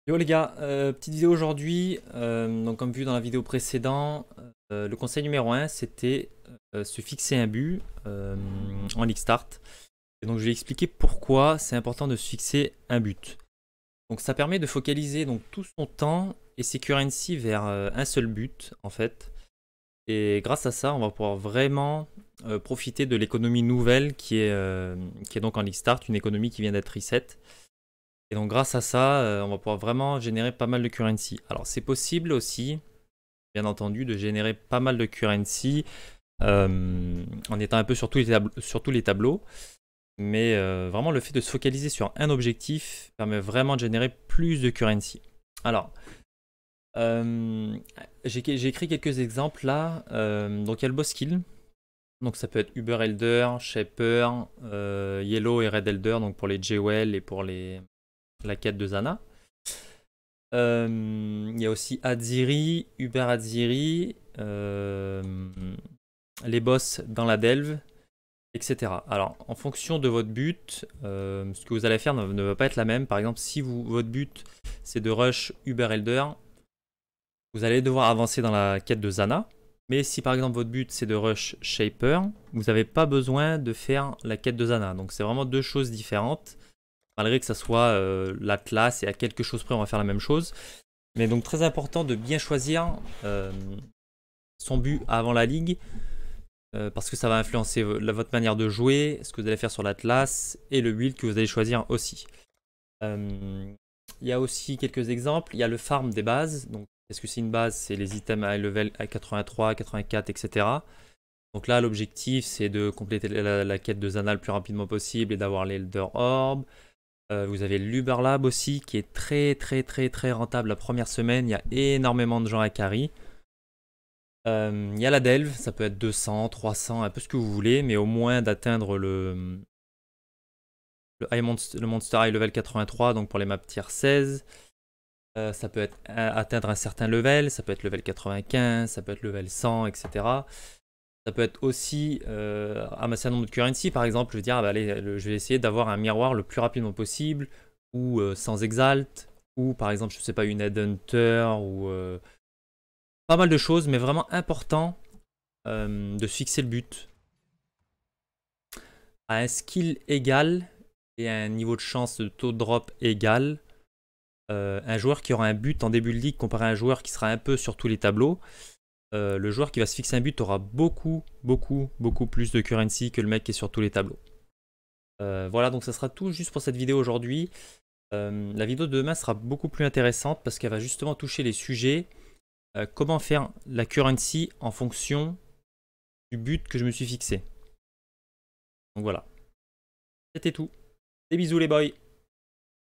Yo les gars, petite vidéo aujourd'hui. Donc comme vu dans la vidéo précédente, le conseil numéro un c'était se fixer un but en League Start. Et donc je vais expliquer pourquoi c'est important de se fixer un but. Donc ça permet de focaliser donc tout son temps et ses currency vers un seul but en fait. Et grâce à ça, on va pouvoir vraiment profiter de l'économie nouvelle qui est donc en League Start, une économie qui vient d'être reset. Et donc grâce à ça, on va pouvoir vraiment générer pas mal de currency. Alors c'est possible aussi, bien entendu, de générer pas mal de currency en étant un peu sur tous les tableaux. Mais vraiment le fait de se focaliser sur un objectif permet vraiment de générer plus de currency. Alors, j'ai écrit quelques exemples là. Donc il y a le boss kill. Donc ça peut être Uber Elder, Shaper, Yellow et Red Elder, donc pour les Jewel et pour la quête de Zana. Il y a aussi Adziri, Uber Adziri, les boss dans la delve, etc. Alors, en fonction de votre but, ce que vous allez faire ne va pas être la même. Par exemple, si votre but c'est de rush Uber Elder, vous allez devoir avancer dans la quête de Zana. Mais si par exemple votre but c'est de rush Shaper, vous n'avez pas besoin de faire la quête de Zana. Donc c'est vraiment deux choses différentes. Malgré que ça soit l'Atlas et à quelque chose près on va faire la même chose. Mais donc très important de bien choisir son but avant la ligue. Parce que ça va influencer votre manière de jouer, ce que vous allez faire sur l'Atlas et le build que vous allez choisir aussi. Il y a aussi quelques exemples. Il y a le farm des bases. Donc, est-ce que c'est une base? C'est les items à level à 83, 84, etc. Donc là, l'objectif, c'est de compléter la quête de Zana le plus rapidement possible et d'avoir l'Elder Orb. Vous avez l'Uber Lab aussi, qui est très rentable la première semaine. Il y a énormément de gens à carry. Il y a la Delve, ça peut être 200, 300, un peu ce que vous voulez, mais au moins d'atteindre le Monster High level 83, donc pour les maps tier 16. Ça peut être atteindre un certain level, ça peut être level 95, ça peut être level 100, etc. Ça peut être aussi amasser un nombre de currency, par exemple, je veux dire, ah bah, allez, je vais essayer d'avoir un miroir le plus rapidement possible, ou sans exalt, ou par exemple, je sais pas, une Headhunter, ou pas mal de choses, mais vraiment important de se fixer le but à un skill égal et à un niveau de chance de taux de drop égal. Un joueur qui aura un but en début de ligue comparé à un joueur qui sera un peu sur tous les tableaux, le joueur qui va se fixer un but aura beaucoup plus de currency que le mec qui est sur tous les tableaux. Voilà, donc ça sera tout juste pour cette vidéo aujourd'hui. La vidéo de demain sera beaucoup plus intéressante parce qu'elle va justement toucher les sujets. Comment faire la currency en fonction du but que je me suis fixé. Donc voilà. C'était tout. Des bisous les boys.